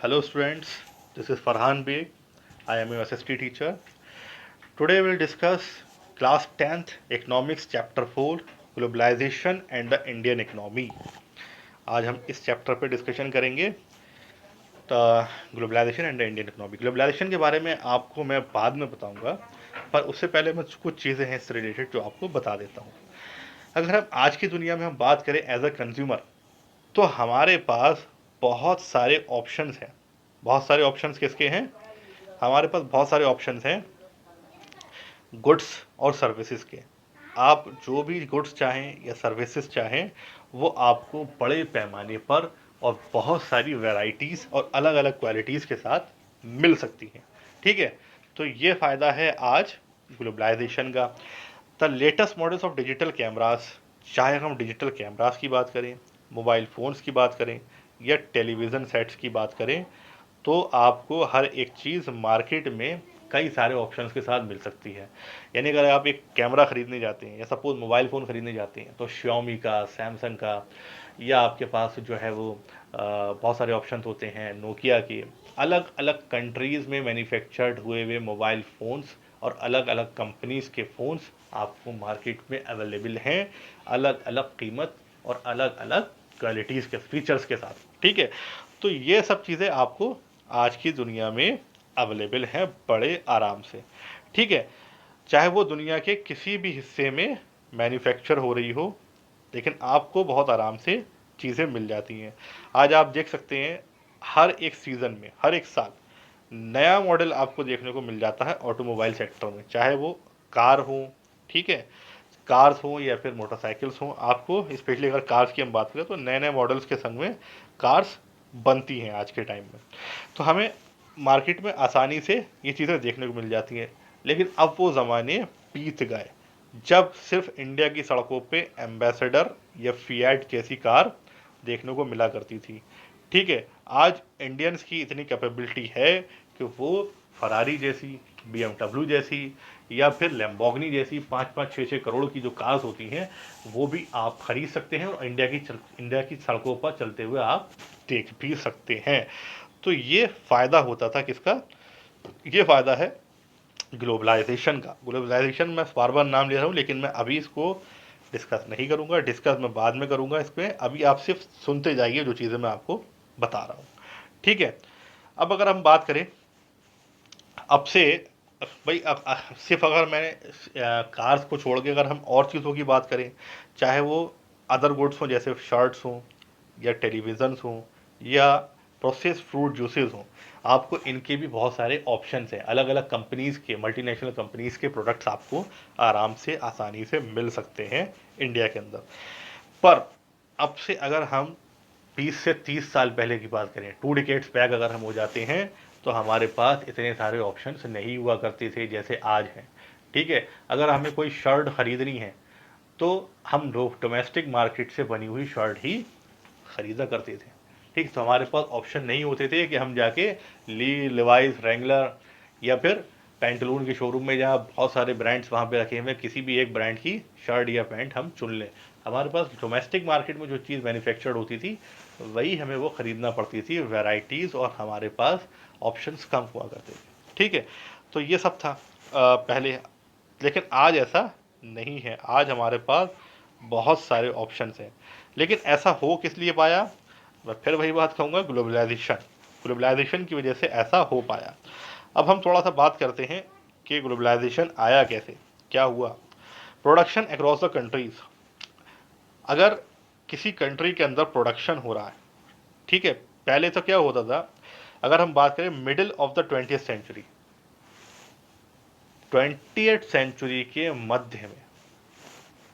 Hello students, this is Farhan Beg. I am your SST teacher. Today we will discuss class 10th economics chapter 4 globalization and the Indian economy. आज हम इस chapter पे discussion करेंगे globalisation and the Indian economy. Globalisation के बारे में आपको मैं बाद में बताऊंगा, पर उससे पहले मैं कुछ चीज़ें हैं इससे रिलेटेड जो आपको बता देता हूँ। अगर हम आज की दुनिया में हम बात करें एज अ कंज्यूमर, तो हमारे पास बहुत सारे ऑप्शंस हैं। बहुत सारे ऑप्शंस किसके हैं? हमारे पास बहुत सारे ऑप्शंस हैं गुड्स और सर्विसेज के। आप जो भी गुड्स चाहें या सर्विसेज चाहें, वो आपको बड़े पैमाने पर और बहुत सारी वैरायटीज़ और अलग अलग क्वालिटीज़ के साथ मिल सकती हैं। ठीक है, तो ये फ़ायदा है आज ग्लोबलाइजेशन का। The latest models of digital cameras, चाहे हम डिजिटल कैमराज की बात करें, मोबाइल फ़ोन्स की बात करें या टेलीविज़न सेट्स की बात करें, तो आपको हर एक चीज़ मार्केट में कई सारे ऑप्शंस के साथ मिल सकती है। यानी अगर आप एक कैमरा ख़रीदने जाते हैं या सपोज़ मोबाइल फ़ोन ख़रीदने जाते हैं, तो श्योमी का, सैमसंग का, या आपके पास जो है वो बहुत सारे ऑप्शन होते हैं नोकिया के। अलग अलग कंट्रीज़ में मैन्युफैक्चर्ड हुए हुए मोबाइल फ़ोन्स और अलग अलग कंपनीज़ के फ़ोन्स आपको मार्केट में अवेलेबल हैं, अलग अलग कीमत और अलग अलग क्वालिटीज़ के फीचर्स के साथ। ठीक है, तो ये सब चीज़ें आपको आज की दुनिया में अवेलेबल है बड़े आराम से। ठीक है, चाहे वो दुनिया के किसी भी हिस्से में मैन्युफैक्चर हो रही हो, लेकिन आपको बहुत आराम से चीज़ें मिल जाती हैं। आज आप देख सकते हैं हर एक सीज़न में, हर एक साल नया मॉडल आपको देखने को मिल जाता है ऑटोमोबाइल सेक्टर में। चाहे वो कार हो, ठीक है, कार्स हों या फिर मोटरसाइकिल्स हों, आपको स्पेशली अगर कार्स की हम बात करें तो नए नए मॉडल्स के संग में कार्स बनती हैं आज के टाइम में। तो हमें मार्केट में आसानी से ये चीज़ें देखने को मिल जाती हैं। लेकिन अब वो ज़माने बीत गए जब सिर्फ इंडिया की सड़कों पे एम्बेसडर या फिएट जैसी कार देखने को मिला करती थी। ठीक है, आज इंडियंस की इतनी कैपेबिलिटी है कि वो फरारी जैसी, BMW जैसी या फिर लैम्बोर्गिनी जैसी 5-5, 6-6 करोड़ की जो कार्स होती हैं, वो भी आप खरीद सकते हैं और इंडिया की सड़कों पर चलते हुए आप देख भी सकते हैं। तो ये फ़ायदा होता था किसका? ये फ़ायदा है ग्लोबलाइजेशन का। ग्लोबलाइजेशन मैं बार बार नाम ले रहा हूँ, लेकिन मैं अभी इसको डिस्कस नहीं करूँगा, डिस्कस मैं बाद में करूँगा इसमें। अभी आप सिर्फ सुनते जाइए जो चीज़ें मैं आपको बता रहा हूँ। ठीक है, अब अगर हम बात करें अब से, भाई अब सिर्फ अगर मैंने कार्स को छोड़ के अगर हम और चीज़ों की बात करें, चाहे वो अदर गुड्स हों जैसे शर्ट्स हों या टेलीविज़न्स हों या प्रोसेस फ्रूट जूसेस हों, आपको इनके भी बहुत सारे ऑप्शंस हैं। अलग अलग कंपनीज़ के, मल्टीनेशनल कंपनीज़ के प्रोडक्ट्स आपको आराम से आसानी से मिल सकते हैं इंडिया के अंदर। पर अब से अगर हम 20 से 30 साल पहले की बात करें, 2 डिकेड्स बैक अगर हम हो जाते हैं, तो हमारे पास इतने सारे ऑप्शंस नहीं हुआ करते थे जैसे आज हैं। ठीक है, अगर हमें कोई शर्ट खरीदनी है तो हम डोमेस्टिक मार्केट से बनी हुई शर्ट ही खरीदा करते थे। ठीक, तो हमारे पास ऑप्शन नहीं होते थे कि हम जाके लिवाइस, रेंगलर या फिर पैंटलून के शोरूम में, जहाँ बहुत सारे ब्रांड्स वहाँ पे रखे हुए, किसी भी एक ब्रांड की शर्ट या पैंट हम चुन लें। हमारे पास डोमेस्टिक मार्केट में जो चीज़ मैन्युफैक्चर्ड होती थी वही हमें वो ख़रीदना पड़ती थी, वैराइटीज़, और हमारे पास ऑप्शंस कम हुआ करते थे। ठीक है, तो ये सब था पहले। लेकिन आज ऐसा नहीं है, आज हमारे पास बहुत सारे ऑप्शंस हैं। लेकिन ऐसा हो किस लिए पाया? मैं फिर वही बात कहूँगा, ग्लोबलाइजेशन। ग्लोबलाइजेशन की वजह से ऐसा हो पाया। अब हम थोड़ा सा बात करते हैं कि ग्लोबलाइजेशन आया कैसे, क्या हुआ। Production across the countries. अगर किसी कंट्री के अंदर प्रोडक्शन हो रहा है, ठीक है, पहले तो क्या होता था, अगर हम बात करें middle of the 20th century, 20th century के मध्य में,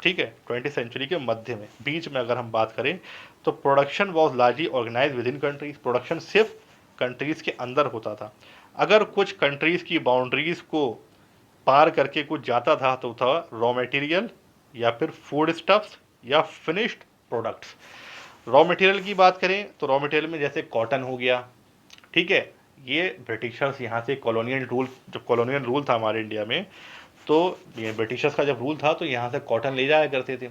ठीक है, 20th सेंचुरी के मध्य में, बीच में अगर हम बात करें, तो production was largely organised within countries. Production सिर्फ कंट्रीज के अंदर होता था। अगर कुछ कंट्रीज की बाउंड्रीज को पार करके कुछ जाता था तो था रॉ मटेरियल या फिर फूड स्टफ्स या फिनिश्ड प्रोडक्ट्स। रॉ मटेरियल की बात करें तो रॉ मटेरियल में जैसे कॉटन हो गया, ठीक है, ये ब्रिटिशर्स यहाँ से कॉलोनियल रूल, जब कॉलोनियल रूल था हमारे इंडिया में, तो ये ब्रिटिशर्स का जब रूल था तो यहाँ से कॉटन ले जाया करते थे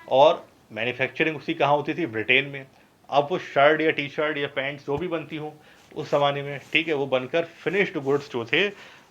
और मैन्युफैक्चरिंग उसकी कहाँ होती थी? ब्रिटेन में। अब वो शर्ट या टी शर्ट या पैंट्स जो भी बनती हो, उस ज़माने में, ठीक है, वो बनकर फिनिश्ड गुड्स जो थे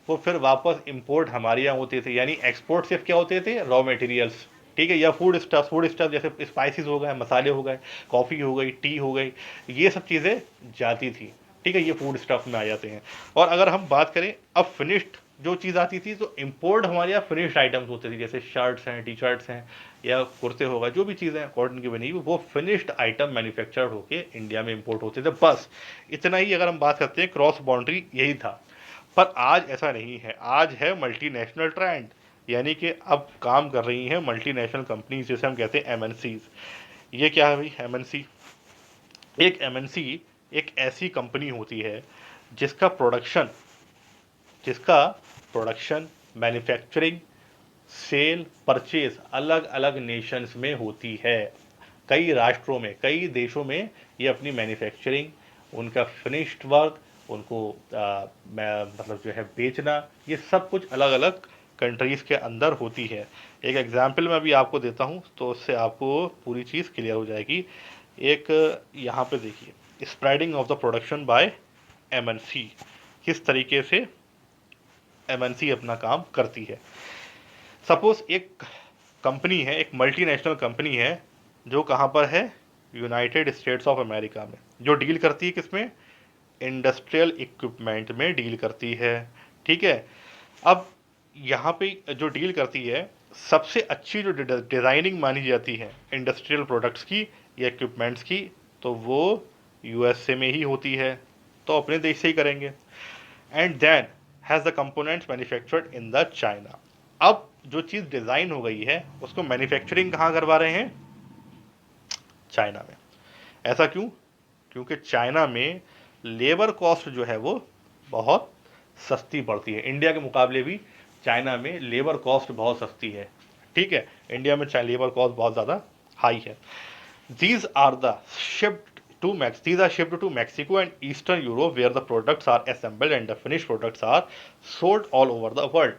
वो फिर वापस इंपोर्ट हमारे यहाँ होते थे। यानी एक्सपोर्ट सिर्फ क्या होते थे, रॉ मटेरियल्स, ठीक है, या फूड स्टफ जैसे स्पाइसेस हो गए, मसाले हो गए, कॉफ़ी हो गई, टी हो गई, ये सब चीज़ें जाती थी, ठीक है, ये फूड स्टफ में आ जाते हैं। और अगर हम बात करें अब फिनिश्ड जो चीज़ आती थी, तो इंपोर्ट हमारे यहाँ फिनिश्ड आइटम्स होते थे, जैसे शर्ट्स हैं, टी शर्ट्स हैं, या कुर्ते होगा, जो भी चीज़ें कॉटन की बनी हुई, वो फिनिश्ड आइटम मैन्युफैक्चर्ड होके इंडिया में इंपोर्ट होते थे। बस इतना ही अगर हम बात करते हैं, क्रॉस बाउंड्री यही था। पर आज ऐसा नहीं है, आज है मल्टीनेशनल ट्रेंड, यानी कि अब काम कर रही हैं मल्टीनेशनल कंपनीज, जैसे हम कहते हैं एमएनसीज। ये क्या है भाई एमएनसी? एक एमएनसी एक ऐसी कंपनी होती है जिसका प्रोडक्शन, मैन्युफैक्चरिंग, सेल, परचेज अलग अलग नेशंस में होती है। कई राष्ट्रों में, कई देशों में ये अपनी मैन्युफैक्चरिंग, उनका फिनिश्ड वर्क, उनको मतलब जो है बेचना, ये सब कुछ अलग अलग कंट्रीज़ के अंदर होती है। एक एग्जांपल मैं अभी आपको देता हूँ, तो उससे आपको पूरी चीज़ क्लियर हो जाएगी। एक यहाँ पे देखिए, spreading of the production by MNC, किस तरीके से एमएनसी अपना काम करती है। सपोज एक कंपनी है, एक मल्टीनेशनल कंपनी है, जो कहाँ पर है, यूनाइटेड स्टेट्स ऑफ अमेरिका में, जो डील करती है किसमें, इंडस्ट्रियल इक्विपमेंट में डील करती है, ठीक है। अब यहाँ पे जो डील करती है, सबसे अच्छी जो डिज़ाइनिंग मानी जाती है इंडस्ट्रियल प्रोडक्ट्स की या इक्विपमेंट्स की, तो वो यूएसए में ही होती है, तो अपने देश से ही करेंगे। And then has the components manufactured in the China. अब जो चीज़ डिज़ाइन हो गई है, उसको मैन्युफैक्चरिंग कहाँ करवा रहे हैं, चाइना में। ऐसा क्यों? क्योंकि चाइना में लेबर कॉस्ट जो है वो बहुत सस्ती पड़ती है, इंडिया के मुकाबले भी चाइना में लेबर कॉस्ट बहुत सस्ती है, ठीक है। इंडिया में लेबर कॉस्ट बहुत ज़्यादा हाई है। These are the shipped to these are shipped to Mexico and Eastern Europe, where the products are assembled and the finished products are sold all over the world.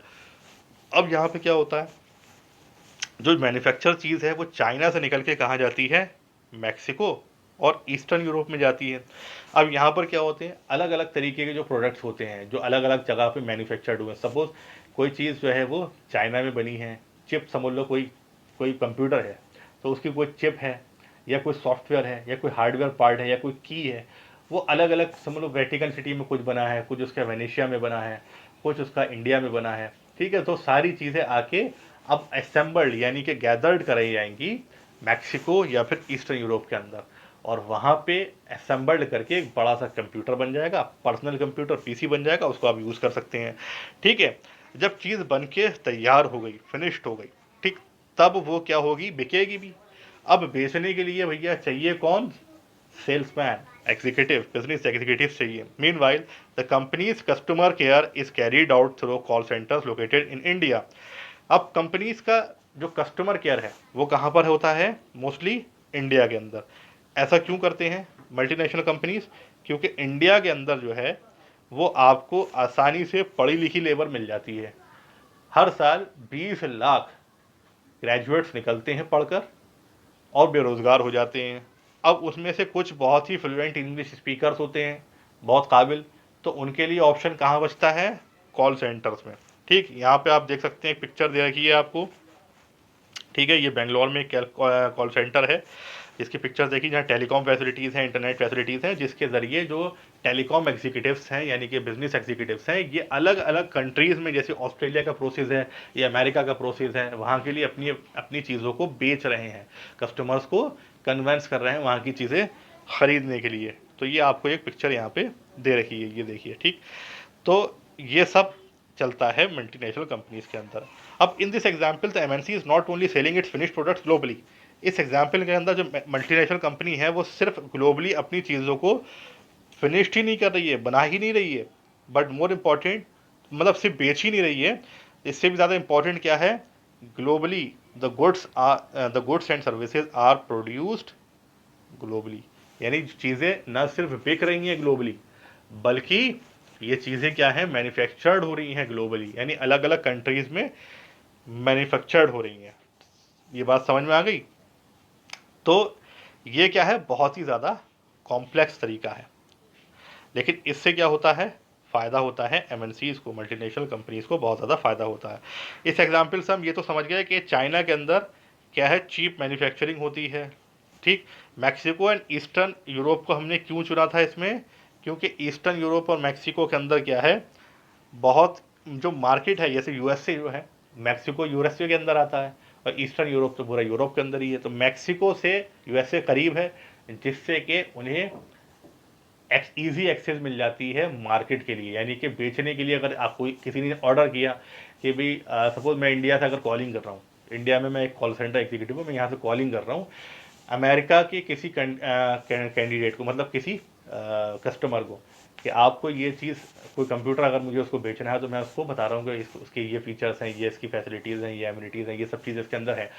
अब यहाँ पे क्या होता है, जो मैन्युफैक्चर चीज़ है वो चाइना से निकल के कहाँ जाती है, मैक्सिको और ईस्टर्न यूरोप में जाती है। अब यहाँ पर क्या होते हैं, अलग अलग तरीके के जो प्रोडक्ट्स होते हैं, जो अलग अलग जगह पे मैन्युफैक्चर्ड हुए। सपोज कोई चीज़ जो है वो चाइना में बनी है, चिप समझ लो, कोई कोई कंप्यूटर है तो उसकी कोई चिप है, या कोई सॉफ्टवेयर है, या कोई हार्डवेयर पार्ट है, या कोई की है, वो अलग अलग समझ लो, वेटिकन सिटी में कुछ बना है, कुछ उसका वेनेशिया में बना है, कुछ उसका इंडिया में बना है, ठीक है। तो सारी चीज़ें आके अब असेंबल्ड यानी कि गैदर्ड कराई जाएंगी मैक्सिको या फिर ईस्टर्न यूरोप के अंदर, और वहाँ पे असेंबल्ड करके एक बड़ा सा कंप्यूटर बन जाएगा, पर्सनल कंप्यूटर, पीसी बन जाएगा, उसको आप यूज़ कर सकते हैं, ठीक है। जब चीज़ बन के तैयार हो गई, फिनिश्ड हो गई, ठीक, तब वो क्या होगी, बिकेगी भी। अब बेचने के लिए भैया चाहिए कौन, सेल्समैन, एग्जीक्यूटिव, बिजनेस एग्जीक्यूटिव चाहिए। Meanwhile the companies customer care is carried out through call centres located in India. अब कंपनीज का जो कस्टमर केयर है वो कहाँ पर होता है, मोस्टली इंडिया के अंदर। ऐसा क्यों करते हैं मल्टीनेशनल कंपनीज, क्योंकि इंडिया के अंदर जो है वो आपको आसानी से पढ़ी लिखी लेबर मिल जाती है। हर साल 20 लाख ग्रेजुएट्स निकलते हैं पढ़कर और बेरोज़गार हो जाते हैं। अब उसमें से कुछ बहुत ही फ्लुएंट इंग्लिश स्पीकर्स होते हैं, बहुत काबिल, तो उनके लिए ऑप्शन कहाँ बचता है, कॉल सेंटर्स में, ठीक। यहाँ पे आप देख सकते हैं, एक पिक्चर दे रखी है आपको, ठीक है, ये बेंगलोर में कॉल सेंटर है, इसकी पिक्चर देखिए, जहाँ टेलीकॉम फैसिलिटीज़ हैं, इंटरनेट फैसिलिटीज़ हैं, जिसके ज़रिए जो टेलीकॉम एग्जीक्यूटिव्स हैं यानी कि बिजनेस एग्जीक्यूटिव्स हैं, ये अलग अलग कंट्रीज़ में, जैसे ऑस्ट्रेलिया का प्रोसेस है या अमेरिका का प्रोसेस है, वहाँ के लिए अपनी अपनी चीज़ों को बेच रहे हैं, कस्टमर्स को कन्वेंस कर रहे हैं वहाँ की चीज़ें ख़रीदने के लिए। तो ये आपको एक पिक्चर यहाँ पे दे रखी है, ये देखिए, ठीक। तो ये सब चलता है मल्टीनेशनल कंपनीज के अंदर। अब in this example the MNC is not only selling it's finished products globally. इस एग्जाम्पल के अंदर जो मल्टीनेशनल कंपनी है वो सिर्फ ग्लोबली अपनी चीज़ों को फिनिश्ड ही नहीं कर रही है, बना ही नहीं रही है, बट मोर इम्पॉर्टेंट, मतलब सिर्फ बेच ही नहीं रही है, इससे भी ज़्यादा इम्पॉर्टेंट क्या है, globally the goods and services are produced globally. यानी चीज़ें न सिर्फ बिक रही हैं ग्लोबली, बल्कि ये चीज़ें क्या हैं, मैन्युफैक्चर्ड हो रही हैं ग्लोबली, यानी अलग अलग कंट्रीज़ में मैन्युफैक्चर्ड हो रही हैं। ये बात समझ में आ गई? तो ये क्या है, बहुत ही ज़्यादा कॉम्प्लेक्स तरीका है। लेकिन इससे क्या होता है, फ़ायदा होता है एमएनसीज़ को, मल्टीनेशनल कंपनीज़ को बहुत ज़्यादा फ़ायदा होता है। इस एग्जाम्पल से हम ये तो समझ गए कि चाइना के अंदर क्या है, चीप मैन्युफैक्चरिंग होती है, ठीक। मैक्सिको एंड ईस्टर्न यूरोप को हमने क्यों चुना था इसमें, क्योंकि ईस्टर्न यूरोप और मैक्सिको के अंदर क्या है, बहुत जो मार्केट है, जैसे यूएसए जो है, मैक्सिको यूएसए के अंदर आता है, और ईस्टर्न यूरोप तो पूरा यूरोप के अंदर ही है, तो मैक्सिको से यूएसए करीब है, जिससे कि उन्हें ईजी एक्सेस मिल जाती है मार्केट के लिए, यानी कि बेचने के लिए। अगर आपको किसी ने ऑर्डर किया कि भाई सपोज मैं इंडिया से अगर कॉलिंग कर रहा हूँ, इंडिया में मैं एक कॉल सेंटर एग्जीक्यूटिव हूँ, मैं यहाँ से कॉलिंग कर रहा हूँ अमेरिका के किसी कैंडिडेट को, मतलब किसी कस्टमर को, कि आपको ये चीज़, कोई कंप्यूटर अगर मुझे उसको बेचना है, तो मैं उसको बता रहा हूँ कि उसके ये फीचर्स हैं, ये इसकी फैसिलिटीज़ हैं, ये एमिनिटीज़ हैं, ये सब चीज़ इसके अंदर है।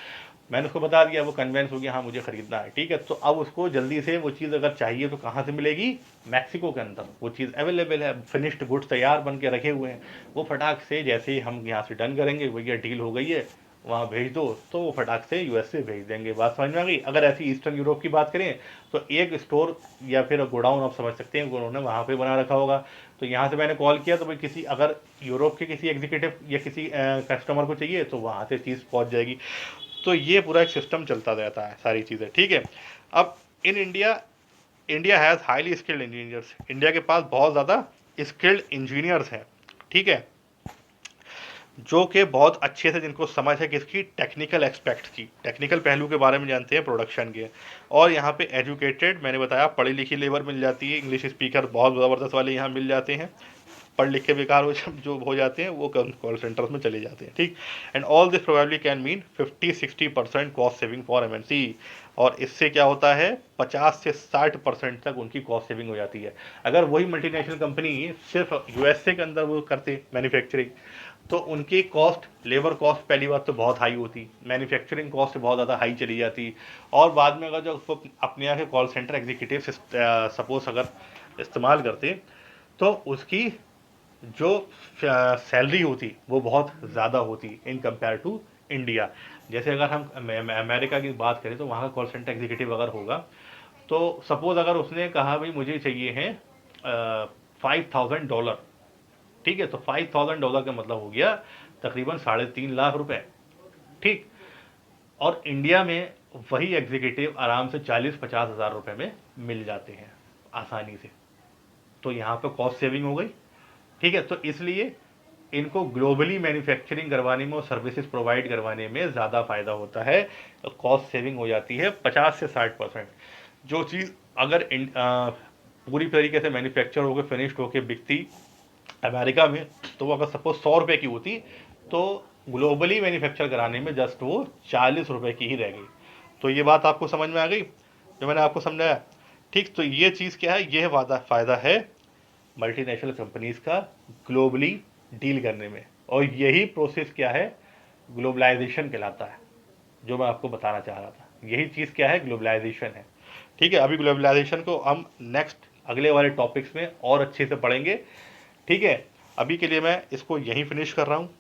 मैंने उसको बता दिया, वो कन्वेंस हो गया, हाँ मुझे खरीदना है, ठीक है। तो अब उसको जल्दी से वो चीज़ अगर चाहिए तो कहाँ से मिलेगी, मैक्सिको के अंदर वो चीज़ अवेलेबल है, फिनिश्ड गुड्स तैयार बन के रखे हुए हैं। वो फटाक से जैसे ही हम यहाँ से डन करेंगे, भैया डील हो गई है, वहाँ भेज दो, तो वो फटाक से यूएसए भेज देंगे। बात समझ में आ गई। अगर ऐसी ईस्टर्न यूरोप की बात करें, तो एक स्टोर या फिर गोडाउन आप समझ सकते हैं, उन्होंने वहाँ पे बना रखा होगा। तो यहाँ से मैंने कॉल किया, तो भाई किसी अगर यूरोप के किसी एग्जीक्यूटिव या किसी कस्टमर को चाहिए, तो वहाँ से चीज़ पहुँच जाएगी। तो ये पूरा एक सिस्टम चलता रहता है, सारी चीज़ें, ठीक है। अब in India, India has highly skilled engineers, India के पास बहुत ज़्यादा स्किल्ड इंजीनियर्स हैं, ठीक है, जो कि बहुत अच्छे से, जिनको समझ है किसकी, टेक्निकल एस्पेक्ट की, टेक्निकल पहलू के बारे में जानते हैं प्रोडक्शन के। और यहाँ पे एजुकेटेड, मैंने बताया पढ़ी लिखी लेबर मिल जाती है, इंग्लिश स्पीकर बहुत ज़बरदस्त वाले यहाँ मिल जाते हैं। पढ़ लिख के बेकार हो जो हो जाते हैं, वो कॉल सेंटर्स में चले जाते हैं, ठीक। And all this probably can mean 50-60% cost saving for MNC. और इससे क्या होता है, 50 से 60% तक उनकी कॉस्ट सेविंग हो जाती है। अगर वही मल्टीनेशनल कंपनी सिर्फ यूएसए के अंदर वो करते मैन्युफैक्चरिंग, तो उनकी कॉस्ट, लेबर कॉस्ट पहली बात तो बहुत हाई होती, मैन्युफैक्चरिंग कॉस्ट बहुत ज़्यादा हाई चली जाती। और बाद में अगर जो अपने यहाँ के कॉल सेंटर एग्जीक्यूटिव सपोज अगर इस्तेमाल करते, तो उसकी जो सैलरी होती वो बहुत ज़्यादा होती इन कंपेयर टू इंडिया। जैसे अगर हम अमेरिका की बात करें, तो वहाँ का कॉल सेंटर एग्जीक्यूटिव अगर होगा, तो सपोज अगर उसने कहा भाई मुझे चाहिए है $5,000, ठीक है, तो $5,000 का मतलब हो गया तकरीबन 3.5 लाख रुपए, ठीक। और इंडिया में वही एग्जीक्यूटिव आराम से 40-50 हज़ार रुपए में मिल जाते हैं आसानी से। तो यहाँ पे कॉस्ट सेविंग हो गई, ठीक है। तो इसलिए इनको ग्लोबली मैन्युफैक्चरिंग करवाने में और सर्विसेज प्रोवाइड करवाने में ज़्यादा फायदा होता है, तो कॉस्ट सेविंग हो जाती है 50 से 60%। जो चीज़ अगर पूरी तरीके से मैन्युफैक्चर होकर फिनिश्ड होकर बिकती अमेरिका में, तो वो अगर सपोज 100 रुपये की होती, तो ग्लोबली मैन्युफैक्चर कराने में जस्ट वो 40 रुपये की ही रह गई। तो ये बात आपको समझ में आ गई जो मैंने आपको समझाया, ठीक। तो ये चीज़ क्या है, ये फ़ायदा है मल्टीनेशनल कंपनीज का ग्लोबली डील करने में। और यही प्रोसेस क्या है, ग्लोबलाइजेशन कहलाता है, जो मैं आपको बताना चाह रहा था। यही चीज़ क्या है, ग्लोबलाइजेशन है, ठीक है। अभी ग्लोबलाइजेशन को हम नेक्स्ट अगले वाले टॉपिक्स में और अच्छे से पढ़ेंगे, ठीक है। अभी के लिए मैं इसको यहीं फिनिश कर रहा हूँ।